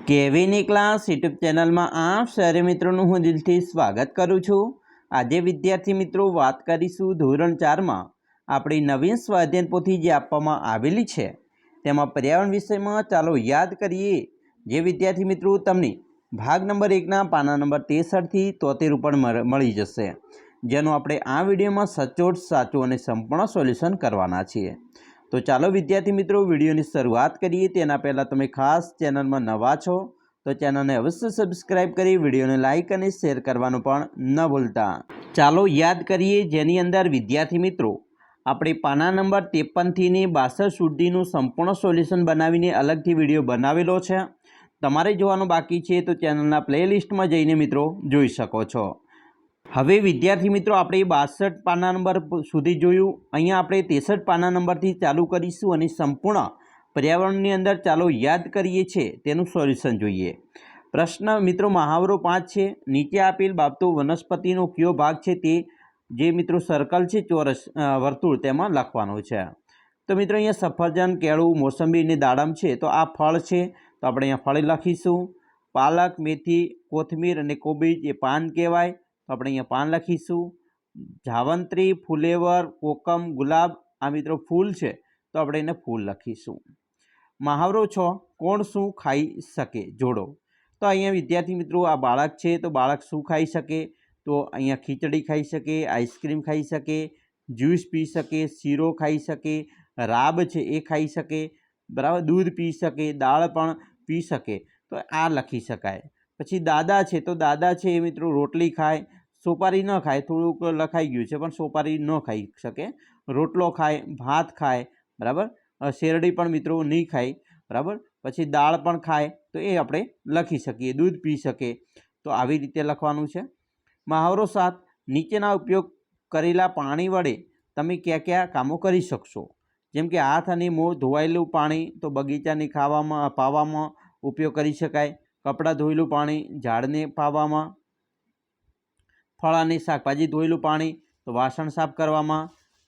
કેવીની class YouTube ચેનલમાં આપ સરે મિત્રોનું હું દિલથી સ્વાગત કરું છું। આજે વિદ્યાર્થી મિત્રો વાત કરીશું ધોરણ 4માં આપણી નવીન સ્વાધ્યાયન પોથી જે આપવામાં આવેલી છે તેમાં પર્યાવરણ વિષયમાં ચાલો યાદ કરીએ। જે વિદ્યાર્થી મિત્રો તમને ભાગ નંબર 1ના પાના નંબર 63 થી 73 ઉપર મળી જશે, જેનું આપણે આ વિડીયોમાં સચોટ સાચું અને સંપૂર્ણ સોલ્યુશન કરવાના છીએ। तो चलो विद्यार्थी मित्रों वीडियो की शुरुआत करिए। तेना पहला तमे खास चैनल में नवा छो तो चैनल ने अवश्य सब्सक्राइब करी वीडियो ने लाइक और शेर करवानुं पण न भूलता। चलो याद करिए जेनी अंदर विद्यार्थी मित्रों अपने पाना नंबर 53 थी 62 सुधीनुं संपूर्ण सोल्यूशन बनावीने अलगथी विडियो बनावेलो छे। तमारे जोवानुं बाकी छे तो चैनलना प्लेलिस्ट में जईने मित्रों जोई शको छो। हवे विद्यार्थी मित्रों आपणे 62 पाना नंबर सुधी जोयुं। अहींया आपणे 63 पाना नंबर थी चालू करीशुं अने संपूर्ण पर्यावरणनी अंदर चालो याद करीए छे तेनुं सोल्यूशन जोईए। प्रश्न मित्रों महावरो 5 छे। नीचे आपेल बाबतो वनस्पतिनो कयो भाग छे ते जे मित्रों सर्कल छे चौरस वर्तुळ तेमां लखवानुं छे। तो मित्रों अहींया सफरजन, केळुं, मोसंबी ने दाडम छे तो आ फळ छे तो आपणे अहींया फळ लखीशुं। पालक, मेथी, कोथमीर अने कोबीज ए पान कहेवाय तो अपने अहींया पान लखीशुं। जावंत्री, फुलेवर, कोकम, गुलाब आ मित्रों फूल है तो अपने एने फूल लखीशुं। महावरो 6 कोण शुं खाई शके जोड़ो। तो अहींया विद्यार्थी मित्रों आ बाळक है तो बाळक शुं खाई शके तो अहींया खीचड़ी खाई शके, आइसक्रीम खाई शके, ज्यूस पी शके, सीरो खाई शके, राब है ए खाई शके, बराबर, दूध पी शके, दाळ पण पी शके तो आ लखी शकाय। पछी दादा है तो दादा है मित्रों रोटली खाय, सोपारी न खाय, थोड़ुंक लखाई गयुं छे पण सोपारी न खाई शके, रोटलो खाय, भात खाय, बराबर, शेरडी पण मित्रों नहीं खाय, बराबर, पछी दाळ पण खाय तो ए आपणे लखी शकीए। दूध पी शके तो आवी रीते लखवानुं छे। महावरो 7 नीचेना उपयोग करेला पाणी वडे तमे क्या क्या कामों करी शकशो। जेम के हाथ अने मों धोवायेलुं पाणी तो बगीचाने खावामां पावामां उपयोग करी शकाय। कपड़ा धोयेलुं पाणी झाड़ने पावामां, फळ अने शाकभाजी धोयेलुं पाणी तो वासण साफ करवामां,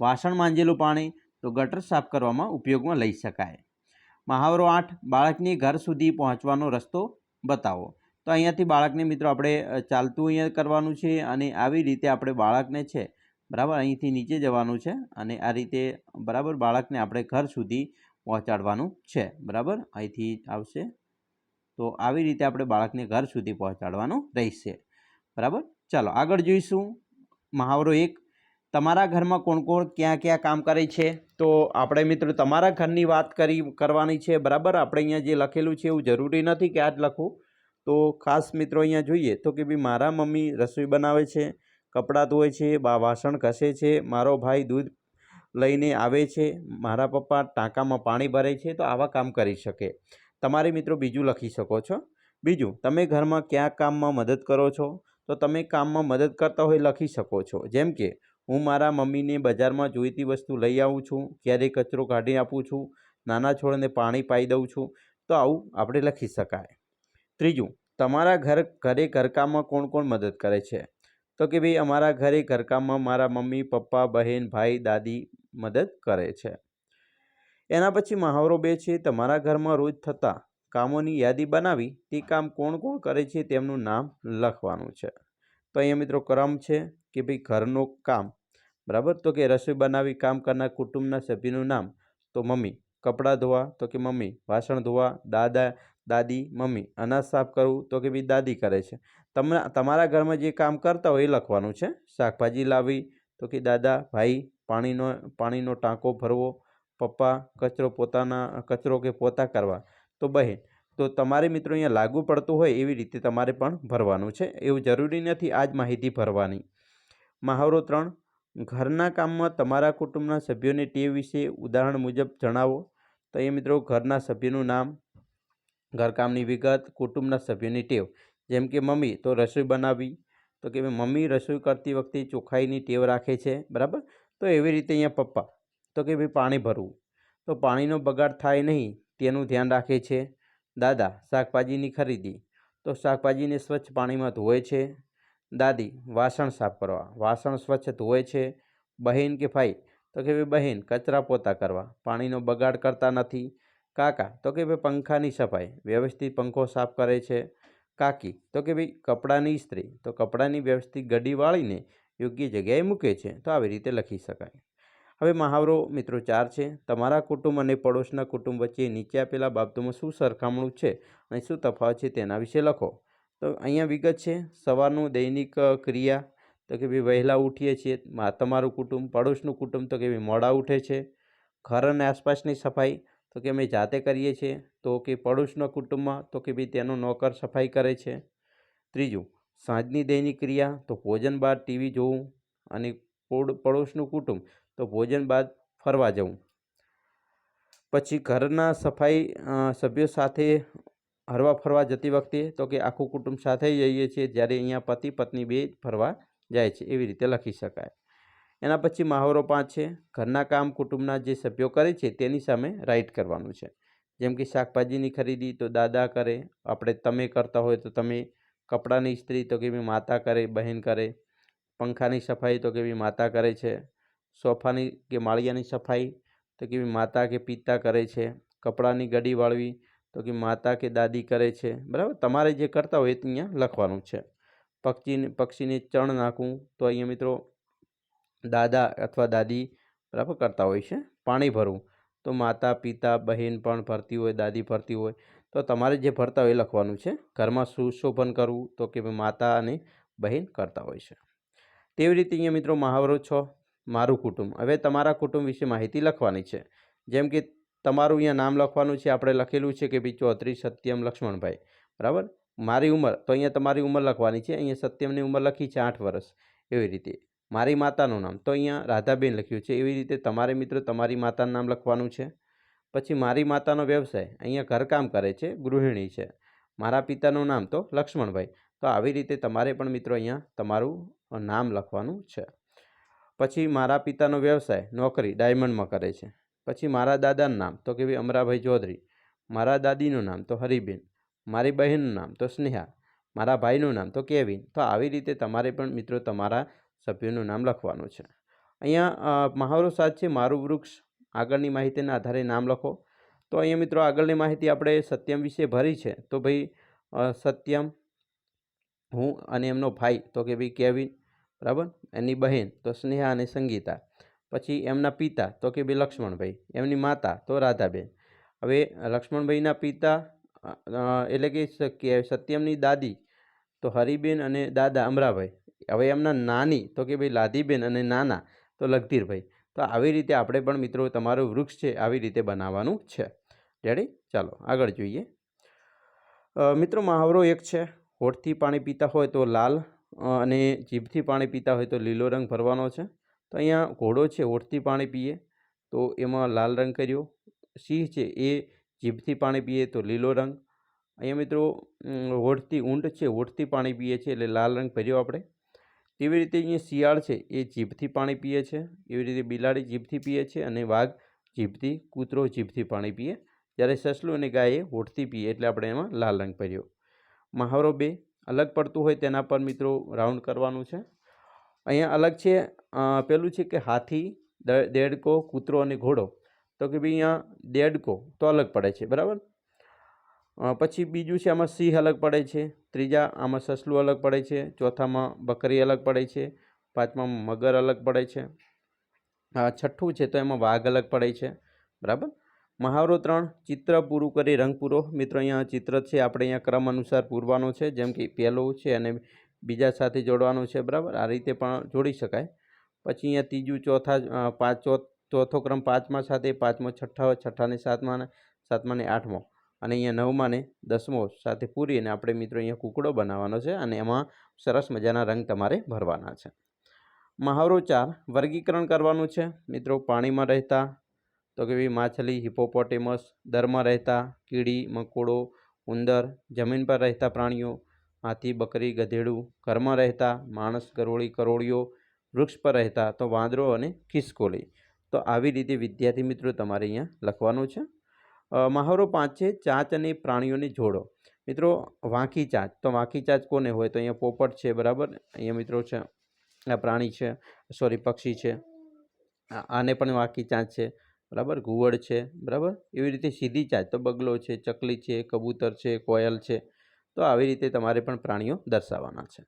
वासण मांजेलुं पाणी तो गटर साफ करवामां उपयोगमां लई शकाय। महावरो 8 बाळकने घर सुधी पहोंचवानो रस्तो बतावो। तो अहींयाथी बाळकने मित्रों आपणे चालतुं अहींया करवानुं छे अने आवी रीते आपणे बाळकने छे बराबर અહીંથી નીચે જવાનું છે અને આ રીતે બરાબર બાળકને આપણે ઘર સુધી પહોંચાડવાનું છે। બરાબર, અહીંથી આવશે તો આવી રીતે આપણે બાળકને ઘર સુધી પહોંચાડવાનું રહેશે। बराबर, चलो आगळ जोईशुं। महावरो 1 तमारा घरमां कोण कोण क्या क्या काम करे छे। तो आपणे मित्रों तमारा घरनी वात करवानी छे। बराबर, आपणे अहींया जे लखेलुं छे एवुं जरूरी नथी कि आ ज लखुं। तो खास मित्रों अहींया जोईए तो कि भाई मारा मम्मी रसोई बनावे छे, कपड़ा धोए छे, बा वासण घसे छे, मारो भाई दूध लईने आवे छे, मारा पप्पा टांकामां पाणी भरे छे। तो आवा काम करी शके। तमारे मित्रों बीजुं लखी शको छो। बीजुं तमे घरमां क्या काममां मदद करो छो तो तमे काममां मदद करता होय लखी शको छो। जेम के हूँ मारा मम्मीने बजारमां जोईती वस्तु लई आऊँ छूँ, क्यारे कचरो काढी आपूँ छूँ, नाना छोड़ने पाणी पाई दऊं छूँ। तो आवुं आपणे लखी शकाय। त्रीजुं तमारा घरे घरकाममां कोण कोण मदद करे छे। तो कि भाई अमारा घरे घरकाममां मारा मम्मी, पप्पा, बहन, भाई, दादी मदद करे छे। एना पछी महावरो 2 छे तमारा घरमां रोज थता कामोनी यादी बनावी ते काम कोण कोण करे छे तेमनुं नाम लखवानुं छे। तो अहींया मित्रों क्रम छे कि भाई घरनो काम बराबर तो कि रसोई बनावी काम करनार कुटुंबना सभ्योनुं नाम तो मम्मी, कपड़ा धोवा तो कि मम्मी, वासण धोवा दादा दादी मम्मी, अनाज साफ करवुं तो कि भाई दादी करे छे। तमारा घरमां जे काम करता होय ए लखवानुं छे। शाकभाजी लावी तो कि दादा, भाई, पाणीनो टांको भरवो, पप्पा, कचरो के पोता करवा तो बहन। तो तमारे मित्रों अहींया लागू पड़तुं होय एवी रीते तमारे पण भरवानुं छे। एवुं जरूरी नथी आज माहिती भरवानी। महावरो 3 घरना काममां तमारा कुटुंबना सभ्योने टेव विषे उदाहरण मुजब जणावो। तो अहींया मित्रों घरना सभ्योनुं नाम, घरकामनी विगत, कुटुंबना सभ्योनी टेव। जेम के मम्मी तो रसोई बनावी तो कि मम्मी रसोई करती वखते चोखाईनी टेव राखे छे। बराबर, तो एवी रीते अहींया पप्पा तो कि भाई पाणी भरवुं तो पाणीनो बगाड़ थाय नहीं तेनुं ध्यान राखे छे। दादा शाकभाजीनी खरीदी तो शाकभाजीने स्वच्छ पाणीमां धोए छे। दादी वासण साफ करवा, वासण स्वच्छ धोए छे। बहन के भाई तो कि भाई बहन कचरा पोता करवा, पाणीनो बगाड़ करता नथी। કાકા તો કે ભાઈ પંખાની સફાઈ, વ્યવસ્થિત પંખો સાફ કરે છે. કાકી તો કે ભાઈ કપડાની ઇસ્ત્રી, તો કપડાની વ્યવસ્થિત ગડી વાળીને યોગ્ય જગ્યાએ મૂકે છે. તો આવી રીતે લખી શકાય. હવે મહાવરો મિત્રો 4 છે. તમારા કુટુંબ અને પડોશના કુટુંબ વચ્ચે નીચે આપેલા બાબતોમાં શું સરખામણું છે અને શું તફાવત છે તેના વિશે લખો. તો અહીંયા વિગત છે. સવારનું દૈનિક ક્રિયા તો કે ભાઈ વહેલા ઉઠીએ છીએ. તમારું કુટુંબ. પડોશનું કુટુંબ તો કે ભાઈ મોડા ઉઠે છે. ઘર અને આસપાસની સફાઈ તો કે અમે જાતે કરીએ છીએ. તો કે પડોશના કુટુંબમાં તો કે ભાઈ તેનો નોકર સફાઈ કરે છે. ત્રીજું, સાંજની દૈનિક ક્રિયા તો ભોજન બાદ ટીવી જોવું. અને પડોશનું કુટુંબ તો ભોજન બાદ ફરવા જવું. પછી ઘરના સફાઈ સભ્યો સાથે હરવા ફરવા જતી વખતે તો કે આખું કુટુંબ સાથે જઈએ છીએ, જ્યારે અહીંયા પતિ પત્ની બે ફરવા જાય છે. એવી રીતે લખી શકાય. એના પછી મહાવરો 5 છે. ઘરના કામ કુટુંબના જે સભ્યો કરે છે તેની સામે રાઇટ કરવાનું છે. જેમ કે શાકભાજીની ખરીદી તો દાદા કરે, આપણે તમે કરતા હોય તો તમે. કપડાની ઇસ્ત્રી તો કે માતા કરે, બહેન કરે. પંખાની સફાઈ તો કે માતા કરે છે. સોફાની કે માળિયાની સફાઈ તો કે માતા કે પિતા કરે છે. કપડાની ગડી વાળવી તો કે માતા કે દાદી કરે છે. બરાબર, તમારે જે કરતા હોય એ અહીંયા લખવાનું છે. પક્ષીને ચણ નાખવું તો અહીંયા મિત્રો દાદા અથવા દાદી બરાબર કરતા હોય છે. પાણી ભરવું તો માતા પિતા બહેન પણ ભરતી હોય, દાદી ભરતી હોય. તો તમારે જે ભરતા હોય એ લખવાનું છે. ઘરમાં સુશોભન કરવું તો કે માતા અને બહેન કરતા હોય છે. તેવી રીતે અહીંયા મિત્રો મહાવરો 6, મારું કુટુંબ. હવે તમારા કુટુંબ વિશે માહિતી લખવાની છે. જેમ કે તમારું અહીંયા નામ લખવાનું છે. આપણે લખેલું છે કે ભાઈ ચૌધરી સત્યમ લક્ષ્મણભાઈ. બરાબર. મારી ઉંમર તો અહીંયા તમારી ઉંમર લખવાની છે. અહીંયા સત્યમની ઉંમર લખી છે 8 વર્ષ. એવી રીતે મારી માતાનું નામ તો અહીંયા રાધાબેન લખ્યું છે. એવી રીતે તમારે મિત્રો તમારી માતાનું નામ લખવાનું છે. પછી મારી માતાનો વ્યવસાય, અહીંયા ઘરકામ કરે છે, ગૃહિણી છે. મારા પિતાનું નામ તો લક્ષ્મણભાઈ. તો આવી રીતે તમારે પણ મિત્રો અહીંયા તમારું નામ લખવાનું છે. પછી મારા પિતાનો વ્યવસાય નોકરી ડાયમંડમાં કરે છે. પછી મારા દાદાનું નામ તો કે ભાઈ અમરાભાઈ ચૌધરી. મારા દાદીનું નામ તો હરિબેન. મારી બહેનનું નામ તો સ્નેહા. મારા ભાઈનું નામ તો કેવિન. તો આવી રીતે તમારે પણ મિત્રો તમારા સભ્યોનું નામ લખવાનું છે. અહીંયા મહાવરો 7 છે, મારું વૃક્ષ. આગળની માહિતીના આધારે નામ લખો. તો અહીંયા મિત્રો આગળની માહિતી આપણે સત્યમ વિશે ભરી છે. તો ભાઈ સત્યમ, હું અને એમનો ભાઈ તો કે ભાઈ કેવિન. બરાબર. એની બહેન તો સ્નેહા અને સંગીતા. પછી એમના પિતા તો કે ભાઈ લક્ષ્મણભાઈ. એમની માતા તો રાધાબેન. હવે લક્ષ્મણભાઈના પિતા એટલે કે સત્યમની દાદી તો હરિબેન અને દાદા અમરાભાઈ. હવે એમના નાની તો કે ભાઈ લાધીબેન અને નાના તો લગધીરભાઈ. તો આવી રીતે આપણે પણ મિત્રો તમારું વૃક્ષ છે આવી રીતે બનાવવાનું છે. રેડી? ચાલો આગળ જોઈએ. મિત્રો મહાવરો 1 છે. હોઠથી પાણી પીતા હોય તો લાલ અને જીભથી પાણી પીતા હોય તો લીલો રંગ ભરવાનો છે. તો અહીંયા ઘોડો છે હોઠથી પાણી પીએ તો એમાં લાલ રંગ કર્યો. સિંહ છે એ જીભથી પાણી પીએ તો લીલો રંગ. અહીંયા મિત્રો ઊંટ છે હોઠથી પાણી પીએ છે એટલે લાલ રંગ ભર્યો આપણે. તેવી રીતે અહીંયા શિયાળ છે એ જીભથી પાણી પીએ છે. એવી રીતે બિલાડી જીભથી પીએ છે અને વાઘ જીભથી, કૂતરો જીભથી પાણી પીએ. જ્યારે સસલું અને ગાય હોઠથી પીએ એટલે આપણે એમાં લાલ રંગ ભર્યો. મહાવરો 2, અલગ પડતું હોય તેના પર મિત્રો રાઉન્ડ કરવાનું છે. અહીંયા અલગ છે. પેલું છે કે હાથી, દેડકો, કૂતરો અને ઘોડો. તો કે ભાઈ અહીંયા દેડકો તો અલગ પડે છે. બરાબર. પછી બીજું છે આમાં સિંહ અલગ પડે છે. ત્રીજા આમાં સસલું અલગ પડે છે. ચોથામાં બકરી અલગ પડે છે. પાંચમામાં મગર અલગ પડે છે. છઠ્ઠું છે તો એમાં વાઘ અલગ પડે છે. બરાબર. મહાવરો 3, ચિત્ર પૂરું કરી રંગ પૂરો. મિત્રો અહીંયા ચિત્ર છે આપણે અહીંયા ક્રમ અનુસાર પૂરવાનો છે. જેમ કે પહેલું છે અને બીજા સાથે જોડવાનું છે. બરાબર. આ રીતે પણ જોડી શકાય. પછી અહીંયા ત્રીજું, ચોથો ક્રમ 5મા સાથે, 5મો છઠ્ઠા, છઠ્ઠાને 7મા, 7માને 8મો અને અહીંયા 9માને 10મો સાથે પૂરીને આપણે મિત્રો અહીંયા કૂકડો બનાવવાનો છે અને એમાં સરસ મજાના રંગ તમારે ભરવાના છે. મહાવરો 4, વર્ગીકરણ કરવાનું છે. મિત્રો પાણીમાં રહેતા તો કે ભાઈ માછલી, હિપોપોટેમસ. દરમાં રહેતા કીડી, મકોડો, ઉંદર. જમીન પર રહેતા પ્રાણીઓ હાથી, બકરી, ગધેડું. ઘરમાં રહેતા માણસ, ગરોળી, કરોળીઓ. વૃક્ષ પર રહેતા તો વાંદરો અને ખિસકોલી. તો આવી રીતે વિદ્યાર્થી મિત્રો તમારે અહીંયા લખવાનું છે. મહાવરો 5 છે, ચાંચ અને પ્રાણીઓને જોડો. મિત્રો વાંકી ચાંચ તો વાંકી ચાંચ કોને હોય તો અહીંયા પોપટ છે. બરાબર. અહીંયા મિત્રો છે આ પ્રાણી છે, પક્ષી છે. આને પણ વાંકી ચાંચ છે. બરાબર, ઘુવડ છે, બરાબર. એવી રીતે સીધી ચાંચ તો બગલો છે, ચકલી છે, કબૂતર છે, કોયલ છે. તો આવી રીતે તમારે પણ પ્રાણીઓ દર્શાવવાના છે.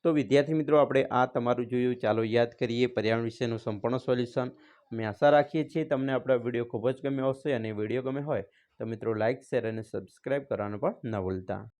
તો વિદ્યાર્થી મિત્રો, આપણે આ તમારું જોયું. ચાલો યાદ કરીએ પર્યાવરણ વિશેનું સંપૂર્ણ સોલ્યુશન. અમે આશા રાખીએ છીએ તમને આપણા વિડીયો ખૂબ જ ગમ્યો હશે, અને વિડીયો ગમે હોય તો મિત્રો લાઇક, શેર અને સબસ્ક્રાઈબ કરવાનું પણ ન ભૂલતા.